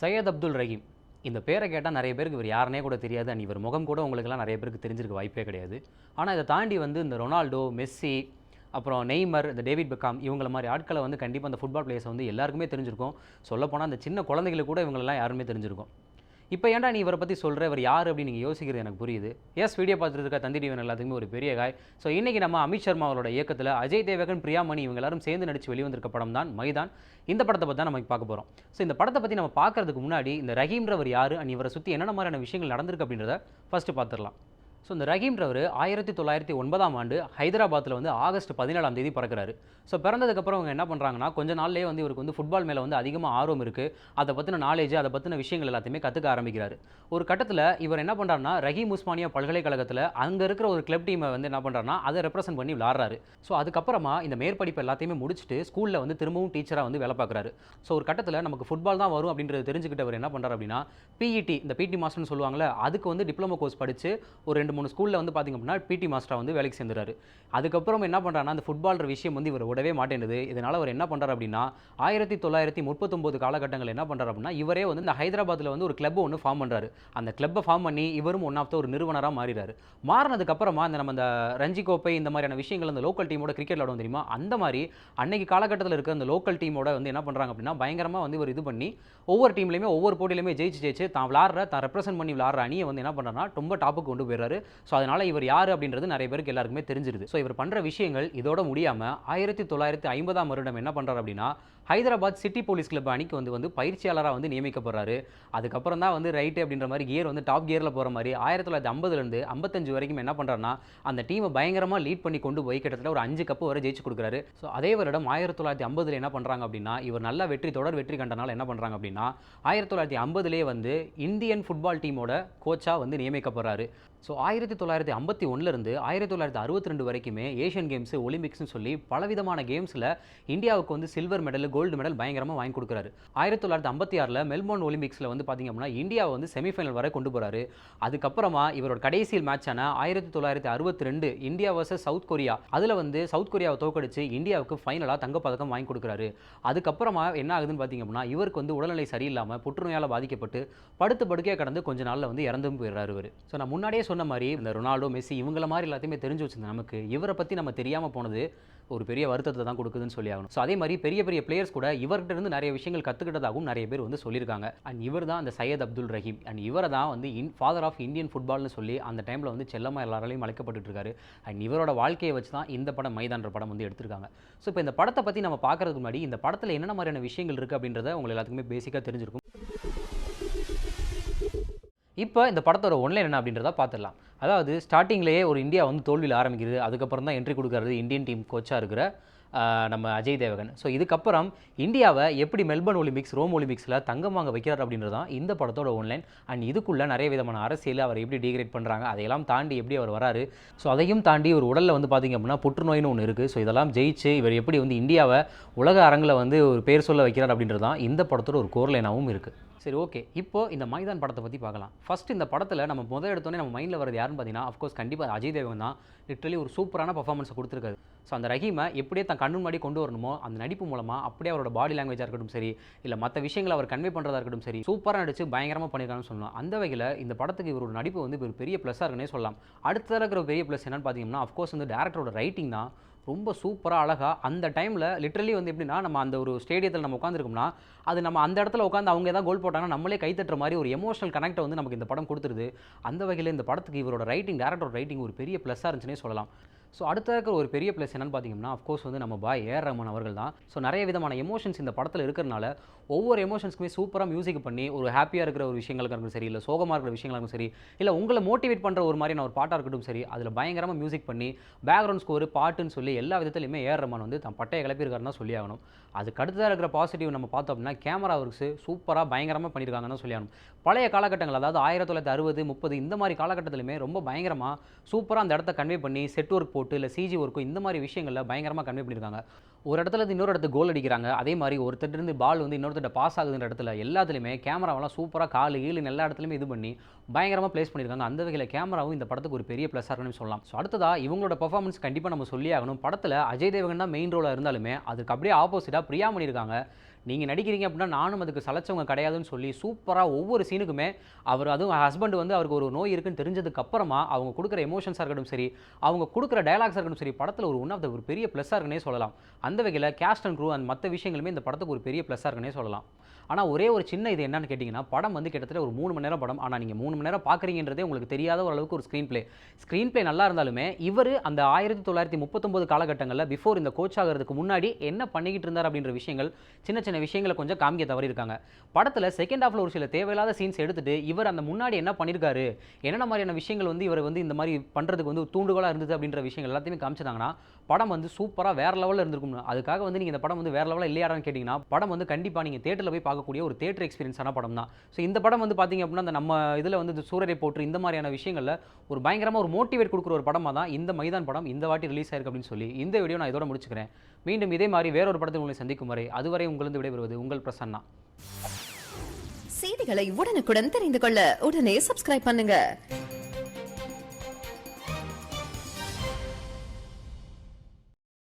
சையத் அப்துல் ரஹீம் இந்த பேரை கேட்டால் நிறைய பேருக்கு இவர் யாருனே கூட தெரியாது. அண்ட் இவர் முகம் கூட உங்களுக்கெல்லாம் நிறைய பேருக்கு தெரிஞ்சிருக்க வாய்ப்பே கிடையாது. ஆனால் இதை தாண்டி இந்த ரொனால்டோ, மெஸ்ஸி, அப்புறம் நெய்மர், இந்த டேவிட் பெக்காம் இவங்கள மாதிரி ஆட்களை கண்டிப்பாக அந்த ஃபுட்பால் பிளேயர்ஸ் எல்லாருக்குமே தெரிஞ்சிருக்கும். சொல்லப்போனால் அந்த சின்ன குழந்தைகளுக்கு கூட இவங்களெல்லாம் யாருமே தெரிஞ்சிருக்கும். இப்போ ஏன்டா நீ இவரை பற்றி சொல்கிற, இவர் யார் அப்படின்னு நீங்கள் யோசிக்கிறது எனக்கு புரியுது. வீடியோ பார்த்துட்டு இருக்க தந்தி டிவி எல்லாத்துக்குமே ஒரு பெரிய காய். ஸோ இன்றைக்கி நம்ம அமித் சர்மா அவரோட இயக்கத்தில் அஜய் தேவகன், பிரியாமணி இவங்க எல்லாரும் சேர்ந்து நடித்து வெளிவந்திருக்க படம் தான் மைதான். இந்த படத்தை பற்றி தான் நம்ம பார்க்க போகிறோம். ஸோ இந்த படத்தை பற்றி நம்ம பார்க்கறதுக்கு முன்னாடி இந்த ரஹீம்ன்றவர் யார், அண்ட் இவரை சுற்றி என்னென்ன மாதிரியான விஷயங்கள் நடந்திருக்கு அப்படின்றத ஃபஸ்ட்டு பார்த்துடலாம். ஸோ இந்த ரஹீம்ன்றவர் 1909ஆம் ஆண்டு ஹைதராபாத்தில் ஆகஸ்ட் 17ஆம் தேதி பிறக்கிறாரு. ஸோ பிறந்ததுக்கப்புறம் அவங்க என்ன பண்ணுறாங்கன்னா, கொஞ்ச நாள்லேயே இவருக்கு ஃபுட்பால் மேலே அதிகமாக ஆர்வம் இருக்குது. அதை பற்றின நாலேஜ், அதை பற்றின விஷயங்கள் எல்லாத்தையுமே கற்றுக்க ஆரம்பிக்கிறாரு. ஒரு கட்டத்தில் இவர் என்ன பண்ணுறாருன்னா, ரஹீம் உஸ்மானியா பல்கலைக்கழகத்தில் அங்கே இருக்கிற ஒரு கிளப் டீமை என்ன பண்ணுறாருன்னா, அதை ரெப்ரசென்ட் பண்ணி விளாட்றாரு. ஸோ அதுக்கப்புறமா இந்த மேற்படிப்பு எல்லாத்தையுமே முடிச்சுட்டு ஸ்கூலில் திரும்பவும் டீச்சராக வேலை பார்க்குறாரு. ஸோ ஒரு கட்டத்தில் நமக்கு ஃபுட்பால் தான் வரும் அப்படின்றது தெரிஞ்சுக்கிட்டவர் என்ன பண்ணுறாரு அப்படின்னா, பிஇடி, இந்த பிடி மாஸ்டர்னு சொல்லுவாங்களே, அதுக்கு டிப்ளமோ கோர்ஸ் படித்து ஒரு 2-3 ஸ்கூலில் பார்த்திங்க அப்படின்னா பிடி மாஸ்டராக வேலைக்கு சேர்ந்துறாரு. அதுக்கப்புறம் என்ன பண்ணுறாருன்னா, அந்த ஃபுட்பால்ற விஷயம் இவர் விடவே மாட்டேங்குது. இதனால் அவர் என்ன பண்ணுறாரு அப்படின்னா, 1939 காலகட்டங்கள் என்ன பண்ணுறாரு அப்படின்னா, இவரே இந்த ஹைதராபாத்தில் ஒரு கிளப் ஒன்று ஃபார்ம் பண்ணுறாரு. அந்த கிளப்பை ஃபார்ம் பண்ணி இவரும் ஒன் ஆஃப் த ஒரு நிறுவனராக மாறிறாரு. மாறினதுக்கப்புறமா நம்ம இந்த ரஞ்சி கோப்பை இந்த மாதிரியான விஷயங்கள் அந்த லோக்கல் டீமோட கிரிக்கெட் விளாடுவோம் தெரியுமா, அந்த மாதிரி அன்னைக்கு காலகட்டத்தில் இருக்க அந்த லோக்கல் டீமோட என்ன பண்ணுறாங்க அப்படின்னா, பயங்கரமாக இவர் இது பண்ணி ஒவ்வொரு டீம்லையுமே ஒவ்வொரு போட்டியிலுமே ஜெயிச்சு தான் விளாட்ற, தான் ரெப்ரசென்ட் பண்ணி விளாட்ற அணியை என்ன பண்ணுறாருன்னா ரொம்ப டாப்புக்கு கொண்டு போயிடுறாரு. ஸோ அதனால் இவர் யார் அப்படின்றது நிறைய பேருக்கு எல்லாருக்குமே தெரிஞ்சிருது. ஸோ இவர் பண்ணுற விஷயங்கள் இதோட முடியாமல் 1950ஆம் வருடம் என்ன பண்ணுறாரு அப்படின்னா, ஹைதராபாத் சிட்டி போலீஸ் கிளப் அணிக்கு பயிற்சியாளராக நியமிக்கப்படுறாரு. அதுக்கப்புறம் தான் ரைட்டு அப்படின்ற மாதிரி கியர் டாப் கியரில் போகிற மாதிரி 1950லேருந்து 55 வரைக்கும் என்ன பண்ணுறாருன்னா, அந்த டீமை பயங்கரமாக லீட் பண்ணி கொண்டு போய் கிட்டத்தட்ட ஒரு 5 கப்பு வரை ஜெயிச்சு கொடுக்குறாரு. ஸோ அதே வருடம் 1950 என்ன பண்ணுறாங்க அப்படின்னா, இவர் நல்ல தொடர் வெற்றி கண்டனால என்ன பண்ணுறாங்க அப்படின்னா, 1950லேயே இந்தியன் ஃபுட்பால் டீமோட கோச்சாக நியமிக்கப்படுறாரு. ஸோ 1951லேருந்து 1962 வரைக்குமே ஏஷியன் கேம்ஸு, ஒலிம்பிக்ஸ்னு சொல்லி பலவிதமான கேம்ஸில் இந்தியாவுக்கு சில்வர் மெடல், கோல்டு மெடல் பயங்கரமாக வாங்கி கொடுக்குறாரு. 1956 மெல்போர்ன் ஒலிம்பிக்ஸில் பார்த்திங்க அப்படின்னா இந்தியாவை செமிஃபைனல் வரை கொண்டு போகிறாரு. அதுக்கப்புறமா இவரோட கடைசி மேட்சான 1962 இந்தியா வர்சஸ் சவுத் கொரியா, அதில் சவுத் கொரியாவை தோக்கடிச்சு இந்தியாவுக்கு ஃபைனலாக தங்கப்பதக்கம் வாங்கி கொடுக்குறாரு. அதுக்கப்புறமா என்ன ஆகுதுன்னு பார்த்திங்க அப்படின்னா, இவருக்கு உடல்நிலை சரியில்லாமல் புற்றுநோயால் பாதிக்கப்பட்டு படுக்கையாக கடந்து கொஞ்ச நாளில் இறந்தும் போயிடுறாரு இவர். ஸோ நான் முன்னாடியே சொன்ன மாதிரி இந்த ரொனால்டோ, மெஸ்ஸி இவங்கள மாதிரி எல்லாத்தையுமே தெரிஞ்சு வச்சிருந்த நமக்கு இவரை பற்றி நம்ம தெரியாமல் போனது ஒரு பெரிய வருத்தத்தை தான் கொடுக்குதுன்னு சொல்லி ஆகணும். ஸோ அதே மாதிரி பெரிய பெரிய பிளேயர்ஸ் கூட இவர்கிட்ட இருந்து நிறைய விஷயங்கள் கற்றுக்கிட்டதாகவும் நிறைய பேர் சொல்லியிருக்காங்க. அண்ட் இவர் தான் அந்த சையத் அப்துல் ரஹீம். அண்ட் இவரை தான் ஃபாதர் ஆஃப் இந்தியன் ஃபுட்பால்னு சொல்லி அந்த டைமில் செல்லமாக எல்லாராலையும் அழைக்கப்பட்டு இருக்காரு. அண்ட் இவரோட வாழ்க்கையை வச்சு தான் இந்த படம் மைதான்ற படம் எடுத்திருக்காங்க. ஸோ இப்போ இந்த படத்தை பற்றி நம்ம பார்க்கறதுக்கு முன்னாடி இந்த படத்தில் என்னென்ன மாதிரியான விஷயங்கள் இருக்குது அப்படின்றத உங்களுக்கு எல்லாத்துக்குமே பேசிக்காக தெரிஞ்சிருக்கும். இப்போ இந்த படத்தோட ஒன்லைன் என்ன அப்படின்றத பார்த்துடலாம். அதாவது ஸ்டார்டிங்லேயே ஒரு இந்தியா தோல்வியில் ஆரம்பிக்கிறது. அதுக்கப்புறம் தான் என்ட்ரி கொடுக்கறது இந்தியன் டீம் கோச்சாக இருக்கிற நம்ம அஜய் தேவகன். ஸோ இதுக்கப்புறம் இந்தியாவை எப்படி மெல்பர்ன் ஒலிம்பிக்ஸ், ரோம் ஒலிம்பிக்ஸில் தங்கம் வாங்க வைக்கிறார் அப்படின்றது தான் இந்த படத்தோட ஒன்லைன். அண்ட் இதுக்குள்ளே நிறைய விதமான அரசியல் அவர் எப்படி டிகிரேட் பண்ணுறாங்க, அதையெல்லாம் தாண்டி எப்படி அவர் வராரு, ஸோ அதையும் தாண்டி ஒரு உடலில் பார்த்திங்க அப்படின்னா புற்றுநோயின்னு ஒன்று இருக்குது. ஸோ இதெல்லாம் ஜெயிச்சு இவர் எப்படி இந்தியாவை உலக அரங்கில் ஒரு பேர் சொல்ல வைக்கிறார் அப்படின்றது தான் இந்த படத்தோட ஒரு கோர்லைனாகவும் இருக்குது. சரி, ஓகே. இப்போது இந்த மைதான் படத்தை பற்றி பார்க்கலாம். ஃபஸ்ட் இந்த படத்தில் நம்ம எடுத்தோன்னே நம்ம மைண்டில் வரது யாருன்னு பார்த்தீங்கன்னா, அஃப்கோர்ஸ் கண்டிப்பாக அஜய் தேவகன் தான். லிட்டரலி ஒரு சூப்பரான பர்ஃபார்மன்ஸை கொடுத்துருக்காரு. ஸோ அந்த ரஹீமை எப்படியே தன் கண்ணு முன்னாடி கொண்டு வரணுமோ அந்த நடிப்பு மூலமாக அப்படியே அவரோட பாடி லாங்குவேஜாக இருக்கட்டும் சரி, இல்லை மற்ற விஷயங்களை அவர் கன்வே பண்ணுறதா இருக்கட்டும் சரி, சூப்பராக நடிச்சு பயங்கரமாக பண்ணியிருக்காங்கன்னு சொல்லலாம். அந்த வகையில் இந்த படத்துக்கு இவரோட நடிப்பு ஒரு பெரிய ப்ளஸ்ஸாக இருக்குன்னே சொல்லலாம். அடுத்த இருக்கிற ஒரு பெரிய ப்ளஸ் என்னன்னு பார்த்தீங்கன்னா, அஃப்கோர்ஸ் டேரக்டரோட ரைட்டிங் தான் ரொம்ப சூப்பராக அழகாக அந்த டைமில் லிட்டரலி எப்படின்னா, நம்ம அந்த ஒரு ஸ்டேடியத்தில் நம்ம உட்காந்துருக்கோம்னா அது நம்ம அந்த இடத்துல உட்காந்து அவங்க ஏதாவது கோல் போட்டாங்கன்னா நம்மளே கைத்தட்டுற மாதிரி ஒரு எமோஷனல் கனெக்டை நமக்கு இந்த படம் கொடுத்துருது. அந்த வகையில் இந்த படத்துக்கு இவரோட ரைட்டிங், டேரக்டரோட ரைட்டிங் ஒரு பெரிய ப்ளஸ்ஸாக இருந்துச்சுன்னே சொல்லலாம். ஸோ அடுத்த இருக்கிற ஒரு பெரிய ப்ளஸ் என்னன்னு பார்த்தீங்கன்னா, அஃப்கோர்ஸ் நம்ம பாய் ஏஆர் ரஹ்மான் அவர்கள் தான். ஸோ நிறைய விதமான எமோஷன்ஸ் இந்த படத்தில் இருக்கிறனால ஒவ்வொரு எமோஷன்ஸ்க்குமே சூப்பராக மியூசிக் பண்ணி ஒரு ஹாப்பியாக இருக்கிற ஒரு விஷயங்களுக்கு இருக்கட்டும் சரி, இல்லை சோகமாக இருக்கிற விஷயங்களுக்கும் சரி, இல்லை உங்களை மோட்டிவேட் பண்ணுற ஒரு மாதிரியான ஒரு பாட்டாக இருக்கட்டும் சரி, அதில் பயங்கரமாக மியூசிக் பண்ணி பேக்ரவுண்ட் ஸ்கோர், பாட்டுன்னு சொல்லி எல்லா விதத்துலையுமே ஏஆர் ரஹ்மான் தன் பட்டையை கிளப்பியிருக்காருன்னு தான் சொல்லி ஆகணும். அதுக்கு அடுத்ததாக இருக்கிற பாசிட்டிவ் நம்ம பார்த்தோம் அப்படின்னா, கேமரா ஒர்க்ஸ் சூப்பராக பயங்கரமாக பண்ணியிருக்காங்கன்னு சொல்லி ஆகணும். பழைய காலகட்டங்கள், அதாவது 1960, 30 இந்த மாதிரி காலகட்டத்திலுமே ரொம்ப பயங்கரமாக சூப்பராக அந்த இடத்த கன்வே பண்ணி செட் ஒர்க் போட்டு இல்லை சிஜி ஒர்க்கும் இந்த மாதிரி விஷயங்களில் பயங்கரமாக கன்வே பண்ணியிருக்காங்க. ஒரு இடத்துல இன்னொரு இடத்துக்கு கோல் அடிக்கிறாங்க, அதே மாதிரி ஒருத்தர் பால் இன்னொருத்தட்ட பாஸ் ஆகுதுன்ற இடத்துல எல்லாத்துலேயுமே கேமராவெல்லாம் சூப்பராக காலு கீழு எல்லா இடத்துலையுமே இது பண்ணி பயங்கரமாக ப்ளேஸ் பண்ணியிருக்காங்க. அந்த வகையில் கேமராவும் இந்த படத்துக்கு ஒரு பெரிய ப்ளஸ்ஸாக இருக்குன்னு சொல்லலாம். ஸோ அடுத்ததாக இவங்களோட பர்ஃபார்மன்ஸ் கண்டிப்பாக நம்ம சொல்லி ஆகணும். படத்தில் அஜய் தேவகன் தான் மெயின் ரோலாக இருந்தாலுமே அதுக்கு அப்படியே ஆப்போசிட்டாக பிரியாமணி இருக்காங்க. நீங்கள் நடிக்கிறீங்க அப்படின்னா நானும் அதுக்கு சலைச்சவங்க கிடையாதுன்னு சொல்லி சூப்பராக ஒவ்வொரு சீனுக்குமே அவர், அதுவும் ஹஸ்பண்ட் வந்து அவருக்கு ஒரு நோய் இருக்குன்னு தெரிஞ்சதுக்கு அப்புறமா அவங்க கொடுக்குற எமோஷன்ஸாக இருக்கட்டும் சரி, அவங்க கொடுக்குற டயலாக்ஸாக இருக்கட்டும் சரி, படத்தில் ஒரு ஒன் ஆஃப் த ஒரு பெரிய ப்ளஸ்ஸாக இருக்குன்னே சொல்லலாம். அந்த வகையில் கேஸ்ட் அண்ட் க்ரூ அந்த மற்ற விஷயங்களுமே இந்த படத்துக்கு ஒரு பெரிய ப்ளஸ்ஸாக இருக்குன்னே சொல்லலாம். ஆனால் ஒரே ஒரு சின்ன இது என்னன்னு கேட்டிங்கன்னா, படம் வந்து கிட்டத்தட்ட ஒரு 3 மணி நேரம் படம். ஆனால் நீங்கள் 3 மணி நேரம் பார்க்குறீங்கன்றதே உங்களுக்கு தெரியாத ஓரளவுக்கு ஒரு ஸ்க்ரீன் ப்ளே நல்லா இருந்தாலுமே, இவர் அந்த 1939 காலகட்டங்களில் பிஃபோர் இந்த கோச் ஆகிறதுக்கு முன்னாடி என்ன பண்ணிக்கிட்டு இருந்தார் அப்படின்ற விஷயங்கள், சின்ன சின்ன விஷயங்களை கொஞ்சம் காமிக்க தவறியிருக்காங்க. படத்தில் செகண்ட் ஹாஃபில் ஒரு சில தேவையில்லாத சீன்ஸ் எடுத்துட்டு, இவர் அந்த முன்னாடி என்ன பண்ணியிருக்காரு, என்னென்ன மாதிரியான விஷயங்கள் வந்து இவர் வந்து இந்த மாதிரி பண்ணுறதுக்கு வந்து தூண்டுகோலாக இருந்தது அப்படின்ற விஷயங்கள் எல்லாத்தையுமே காமிச்சிட்டாங்கன்னா, படம் வந்து சூப்பராக வேறு லெவலில் இருந்திருக்கும். அதுக்காக வந்து நீங்கள் இந்த படம் வந்து வேறு லெவலில் இல்லையாடான்னு கேட்டிங்கன்னா, படம் வந்து கண்டிப்பாக நீங்கள் தேட்டரில் போய் பார்க்கக்கூடிய ஒரு தேட்டர் எக்ஸ்பீரியன்ஸான படம் தான். ஸோ இந்த படம் வந்து பார்த்தீங்க அப்படின்னா, அந்த நம்ம இதில் வந்து சூரரை போற்று இந்த மாதிரியான விஷயங்களில் ஒரு பயங்கரமாக ஒரு மோட்டிவேட் கொடுக்குற ஒரு படமாக தான் இந்த மைதான் படம் இந்த வாட்டி ரிலீஸ் ஆயிருக்கு அப்படின்னு சொல்லி இந்த வீடியோ நான் இதோட முடிச்சுக்கிறேன். மீண்டும் இதே மாதிரி வேறொரு படத்தில் உங்களை சந்திக்கும் வரை அதுவரை உங்களிருந்து விடைபெறுவது உங்கள் பிரசன்னா. செய்திகளை உடனுக்குடன் தெரிந்து கொள்ள உடனே சப்ஸ்கிரைப் பண்ணுங்க.